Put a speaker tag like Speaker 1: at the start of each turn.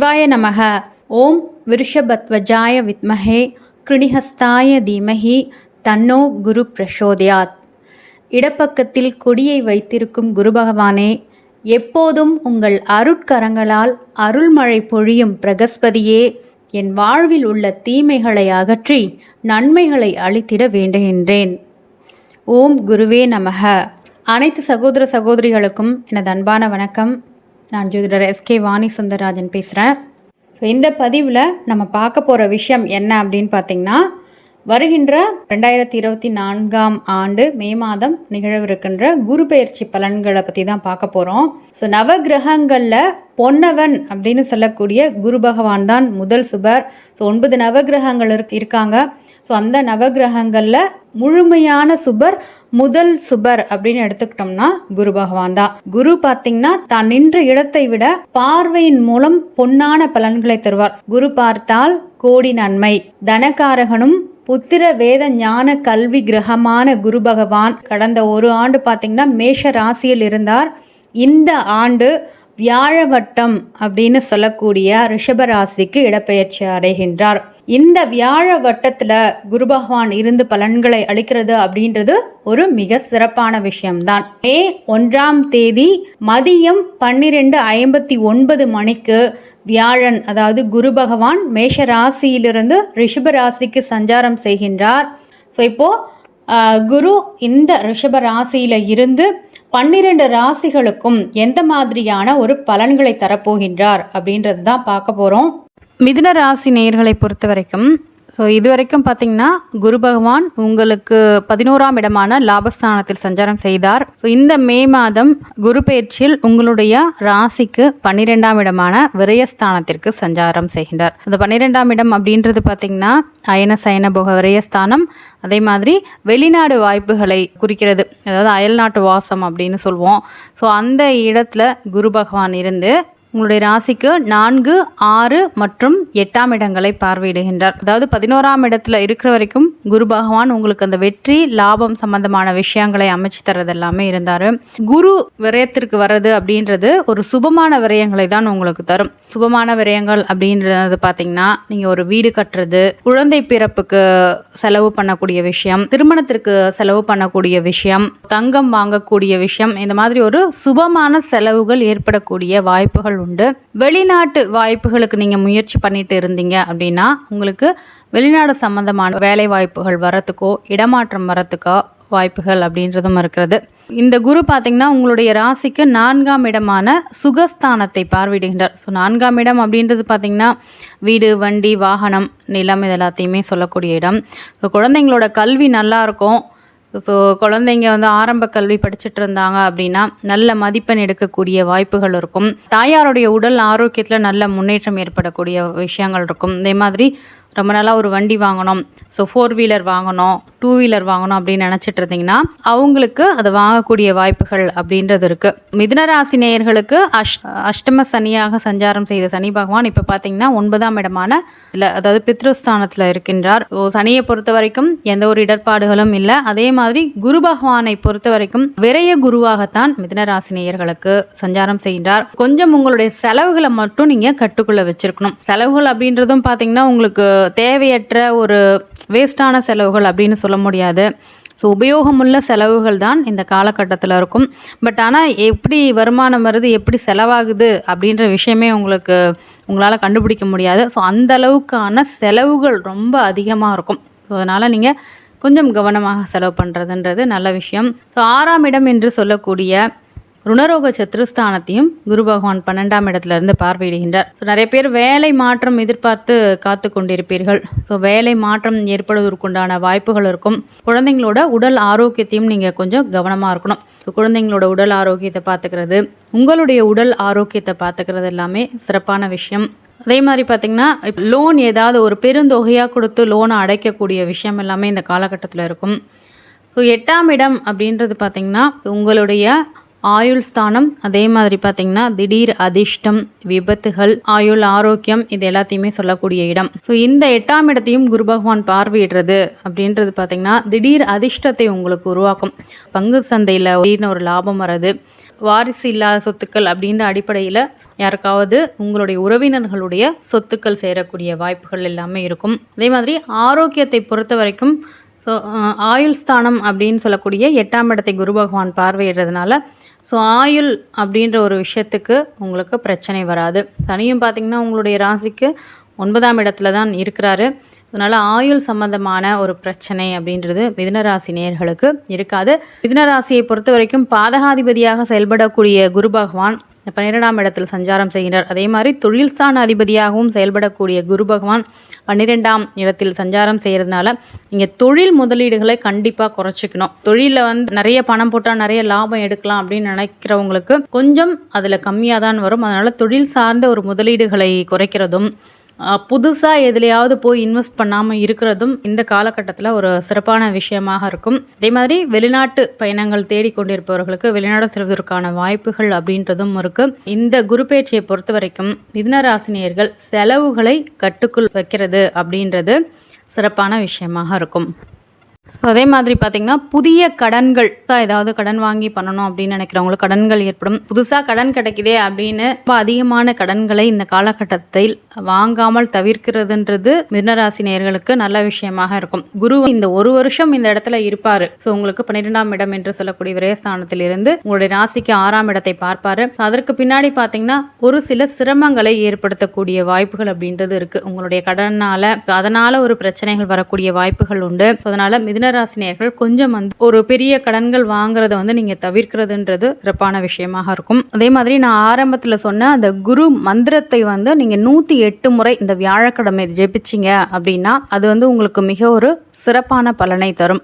Speaker 1: சிவாய நமக. ஓம் விருஷபத்வஜாய வித்மஹே கிருணிஹஸ்தாய தீமஹி தன்னோ குரு பிரசோதயாத். இடப்பக்கத்தில் கொடியை வைத்திருக்கும் குரு பகவானே, எப்போதும் உங்கள் அருட்கரங்களால் அருள்மழை பொழியும் பிரகஸ்பதியே, என் வாழ்வில் உள்ள தீமைகளை அகற்றி நன்மைகளை அளித்திட வேண்டுகின்றேன். ஓம் குருவே நமக. அனைத்து சகோதர சகோதரிகளுக்கும் எனது அன்பான வணக்கம். நான் ஜோதிடர் எஸ்கே வாணி சுந்தரராஜன் பேசுகிறேன். இந்த பதிவில் நம்ம பார்க்க போகிற விஷயம் என்ன அப்படின்னு பார்த்திங்கன்னா, வருகின்ற 2024 ஆண்டு மே மாதம் நிகழவிருக்கின்ற குரு பெயர்ச்சி பலன்களை பற்றி தான் பார்க்க போகிறோம். ஸோ நவகிரகங்களில் பொன்னவன் அப்படின்னு சொல்லக்கூடிய குரு பகவான் தான் முதல் சுபர். ஸோ 9 நவகிரகங்கள் இருக்காங்க. ஸோ அந்த நவகிரகங்களில் முழுமையான சுபர் முதல் சுபர் அப்படின்னு எடுத்துக்கிட்டோம்னா குரு பகவான் தான். குரு பார்த்தீங்கன்னா தான் நின்ற இடத்தை விட பார்வையின் மூலம் பொன்னான பலன்களை தருவார். குரு பார்த்தால் கோடி நன்மை. தனகாரகனும் புத்திர வேத ஞான கல்வி கிரகமான குரு பகவான் கடந்த ஒரு ஆண்டு பார்த்தீங்கன்னா மேஷ ராசியில் இருந்தார். இந்த ஆண்டு வியாழவட்டம் அப்படின்னு சொல்லக்கூடிய ரிஷபராசிக்கு இடப்பெயர்ச்சி அடைகின்றார். இந்த வியாழ வட்டத்தில் குரு பகவான் இருந்து பலன்களை அளிக்கிறது அப்படின்றது ஒரு மிக சிறப்பான விஷயம்தான். மே 1 மதியம் 12:59 மணிக்கு வியாழன், அதாவது குரு பகவான் மேஷ ராசியிலிருந்து ரிஷப ராசிக்கு சஞ்சாரம் செய்கின்றார். ஸோ இப்போது குரு இந்த ரிஷப ராசியில் இருந்து 12 ராசிகளுக்கும் எந்த மாதிரியான ஒரு பலன்களை தரப்போகின்றார் அப்படின்றது தான் பார்க்க போகிறோம். மிதுன ராசி நேயர்களை பொறுத்த வரைக்கும் இதுவரைக்கும் பார்த்தீங்கன்னா குரு பகவான் உங்களுக்கு 11ஆம் இடமான லாபஸ்தானத்தில் சஞ்சாரம் செய்தார். இந்த மே மாதம் குரு பெயர்ச்சியில் உங்களுடைய ராசிக்கு 12ஆம் இடமான விரயஸ்தானத்திற்கு சஞ்சாரம் செய்கின்றார். அந்த 12ஆம் இடம் அப்படின்றது பார்த்தீங்கன்னா அயன சயன போக விரயஸ்தானம். அதே மாதிரி வெளிநாடு வாய்ப்புகளை குறிக்கிறது, அதாவது அயல்நாட்டு வாசம் அப்படின்னு சொல்லுவோம். ஸோ அந்த இடத்துல குரு பகவான் இருந்து உங்களுடைய ராசிக்கு 4, 6 மற்றும் 8ஆம் இடங்களை பார்வையிடுகின்றார். அதாவது 11ஆம் இடத்துல இருக்கிற வரைக்கும் குரு பகவான் உங்களுக்கு அந்த வெற்றி லாபம் சம்பந்தமான விஷயங்களை அமைச்சு தர்றது எல்லாமே இருந்தார். குரு விரயத்திற்கு வர்றது அப்படின்றது ஒரு சுபமான விரயங்களை தான் உங்களுக்கு தரும். சுபமான விரயங்கள் அப்படின்றது பார்த்தீங்கன்னா நீங்கள் ஒரு வீடு கட்டுறது, குழந்தை பிறப்புக்கு செலவு பண்ணக்கூடிய விஷயம், திருமணத்திற்கு செலவு பண்ணக்கூடிய விஷயம், தங்கம் வாங்கக்கூடிய விஷயம், இந்த மாதிரி ஒரு சுபமான செலவுகள் ஏற்படக்கூடிய வாய்ப்புகள் உண்டு. வெளிநாட்டு வாய்ப்புகளுக்கு நீங்க முயற்சி பண்ணிட்டு இருந்தீங்க அப்படின்னா உங்களுக்கு வெளிநாடு சம்பந்தமான வேலை வாய்ப்புகள் வரத்துக்கோ இடமாற்றம் வரத்துக்கோ வாய்ப்புகள் அப்படின்றதும் இருக்கிறது. இந்த குரு பார்த்தீங்கன்னா உங்களுடைய ராசிக்கு 4ஆம் இடமான சுகஸ்தானத்தை பார்வையிடுகின்றார். ஸோ 4ஆம் இடம் அப்படின்றது பார்த்தீங்கன்னா வீடு, வண்டி, வாகனம், நிலம், இது எல்லாத்தையுமே சொல்லக்கூடிய இடம். ஸோ குழந்தைங்களோட கல்வி நல்லா இருக்கும். ஸோ குழந்தைங்க ஆரம்ப கல்வி படிச்சுட்டு இருந்தாங்க அப்படின்னா நல்ல மதிப்பெண் எடுக்கக்கூடிய வாய்ப்புகள் இருக்கும். தாயாருடைய உடல் ஆரோக்கியத்தில் நல்ல முன்னேற்றம் ஏற்படக்கூடிய விஷயங்கள் இருக்கும். இதே மாதிரி ரொம்ப நாளாக ஒரு வண்டி வாங்கணும், ஸோ 4 வீலர் வாங்கணும், 2 வீலர் வாங்கணும் அப்படின்னு நினச்சிட்டு இருந்தீங்கன்னா அவங்களுக்கு அதை வாங்கக்கூடிய வாய்ப்புகள் அப்படின்றது இருக்குது. மிதுனராசி நேயர்களுக்கு அஷ்டம சனியாக சஞ்சாரம் செய்த சனி பகவான் இப்போ பார்த்தீங்கன்னா 9ஆம் இடமான அதாவது பித்ருஸ்தானத்தில் இருக்கின்றார். ஸோ சனியை பொறுத்த வரைக்கும் எந்த ஒரு இடர்பாடுகளும் இல்லை. அதே மாதிரி குரு பகவானை பொறுத்த வரைக்கும் விரைய குருவாகத்தான் மிதுனராசி நேயர்களுக்கு சஞ்சாரம் செய்கின்றார். கொஞ்சம் உங்களுடைய செலவுகளை மட்டும் நீங்கள் கட்டுக்குள்ள வச்சிருக்கணும். செலவுகள் அப்படின்றதும் பார்த்தீங்கன்னா உங்களுக்கு தேவையற்ற ஒரு வேஸ்டான செலவுகள் அப்படின்னு சொல்ல முடியாது. ஸோ உபயோகமுள்ள செலவுகள் தான் இந்த காலகட்டத்தில் இருக்கும். பட் ஆனால் எப்படி வருமானம் வருது, எப்படி செலவாகுது அப்படின்ற விஷயமே உங்களால் கண்டுபிடிக்க முடியாது. ஸோ அந்த அளவுக்கான செலவுகள் ரொம்ப அதிகமாக இருக்கும். ஸோ அதனால் நீங்கள் கொஞ்சம் கவனமாக செலவு பண்ணுறதுன்றது நல்ல விஷயம். ஸோ 6ஆம் இடம் என்று சொல்லக்கூடிய ருணரோக சத்ருஸ்தானத்தையும் குரு பகவான் 12ஆம் இடத்துல இருந்து பார்வையிடுகின்றார். ஸோ நிறைய பேர் வேலை மாற்றம் எதிர்பார்த்து காத்து கொண்டிருப்பீர்கள். ஸோ வேலை மாற்றம் ஏற்படுவதற்குண்டான வாய்ப்புகள் இருக்கும். குழந்தைங்களோட உடல் ஆரோக்கியத்தையும் நீங்கள் கொஞ்சம் கவனமாக இருக்கணும். ஸோ குழந்தைங்களோட உடல் ஆரோக்கியத்தை பார்த்துக்கிறது, உங்களுடைய உடல் ஆரோக்கியத்தை பார்த்துக்கிறது எல்லாமே சிறப்பான விஷயம். அதே மாதிரி பார்த்திங்கன்னா லோன் ஏதாவது ஒரு பெருந்தொகையாக கொடுத்து லோனை அடைக்கக்கூடிய விஷயம் எல்லாமே இந்த காலகட்டத்தில் இருக்கும். ஸோ 8ஆம் இடம் அப்படின்றது பார்த்திங்கன்னா உங்களுடைய ஆயுள் ஸ்தானம், அதே மாதிரி பார்த்தீங்கன்னா திடீர் அதிர்ஷ்டம், விபத்துகள், ஆயுள் ஆரோக்கியம், இது எல்லாத்தையுமே சொல்லக்கூடிய இடம். ஸோ இந்த 8ஆம் இடத்தையும் குரு பகவான் பார்வையிடுறது அப்படின்றது பார்த்தீங்கன்னா திடீர் அதிர்ஷ்டத்தை உங்களுக்கு உருவாக்கும். பங்கு சந்தையில் திடீர்னு ஒரு லாபம் வர்றது, வாரிசு இல்லாத சொத்துக்கள் அப்படின்ற அடிப்படையில் யாருக்காவது உங்களுடைய உறவினர்களுடைய சொத்துக்கள் சேரக்கூடிய வாய்ப்புகள் எல்லாமே இருக்கும். அதே மாதிரி ஆரோக்கியத்தை பொறுத்த வரைக்கும் ஸோ ஆயுள் ஸ்தானம் அப்படின்னு சொல்லக்கூடிய 8ஆம் இடத்தை குரு பகவான் பார்வையிடுறதுனால ஸோ ஆயுள் அப்படின்ற ஒரு விஷயத்துக்கு உங்களுக்கு பிரச்சனை வராது. சனியும் பார்த்திங்கன்னா உங்களுடைய ராசிக்கு 9ஆம் இடத்துல தான் இருக்கிறாரு. அதனால் ஆயுள் சம்பந்தமான ஒரு பிரச்சனை அப்படின்றது மிதுனராசி நேயர்களுக்கு இருக்காது. மிதுனராசியை பொறுத்த வரைக்கும் பாதகாதிபதியாக செயல்படக்கூடிய குரு பகவான் 12ஆம் இடத்தில் சஞ்சாரம் செய்கிறார். அதே மாதிரி தொழில் ஸ்தான அதிபதியாகவும் செயல்படக்கூடிய குரு பகவான் 12ஆம் இடத்தில் சஞ்சாரம் செய்கிறதுனால நீங்கள் தொழில் முதலீடுகளை கண்டிப்பாக குறைச்சிக்கணும். தொழிலில் நிறைய பணம் போட்டால் நிறைய லாபம் எடுக்கலாம் அப்படின்னு நினைக்கிறவங்களுக்கு கொஞ்சம் அதில் கம்மியாக தான் வரும். அதனால் தொழில் சார்ந்த ஒரு முதலீடுகளை குறைக்கிறதும், புதுசாக எதுலையாவது போய் இன்வெஸ்ட் பண்ணாமல் இருக்கிறதும் இந்த காலகட்டத்தில் ஒரு சிறப்பான விஷயமாக இருக்கும். அதே மாதிரி வெளிநாட்டு பயணங்கள் தேடிக்கொண்டிருப்பவர்களுக்கு வெளிநாடு செல்வதற்கான வாய்ப்புகள் அப்படின்றதும் இருக்குது. இந்த குரு பேச்சியை பொறுத்த வரைக்கும் மிதுனராசினியர்கள் செலவுகளை கட்டுக்குள் வைக்கிறது அப்படின்றது சிறப்பான விஷயமாக இருக்கும். அதே மாதிரி பார்த்திங்கன்னா புதிய கடன்கள் ஏதாவது கடன் வாங்கி பண்ணணும் அப்படின்னு நினைக்கிறவங்களுக்கு கடன்கள் ஏற்படும். புதுசாக கடன் கிடைக்குதே அப்படின்னு அதிகமான கடன்களை இந்த காலகட்டத்தில் வாங்காமல் தவிர்க்கிறதுன்றது மிதுனராசி நேயர்களுக்கு நல்ல விஷயமாக இருக்கும். குரு இந்த ஒரு வருஷம் இந்த இடத்துல இருப்பாரு. ஸோ உங்களுக்கு 12ஆம் இடம் என்று சொல்லக்கூடிய விரயஸ்தானத்தில் இருந்து உங்களுடைய ராசிக்கு 6ஆம் இடத்தை பார்ப்பாரு. அதற்கு பின்னாடி பார்த்தீங்கன்னா ஒரு சில சிரமங்களை ஏற்படுத்தக்கூடிய வாய்ப்புகள் அப்படின்றது இருக்கு. உங்களுடைய கடனால அதனால ஒரு பிரச்சனைகள் வரக்கூடிய வாய்ப்புகள் உண்டு. அதனால மிதுனராசினியர்கள் கொஞ்சம் ஒரு பெரிய கடன்கள் வாங்குறத நீங்க தவிர்க்கிறதுன்றது சிறப்பான விஷயமாக இருக்கும். அதே மாதிரி நான் ஆரம்பத்துல சொன்ன அந்த குரு மந்திரத்தை நீங்க 108 முறை இந்த வியாழக்கிழமை ஜெபிச்சிங்க அப்படின்னா அது உங்களுக்கு மிக ஒரு சிறப்பான பலனை தரும்.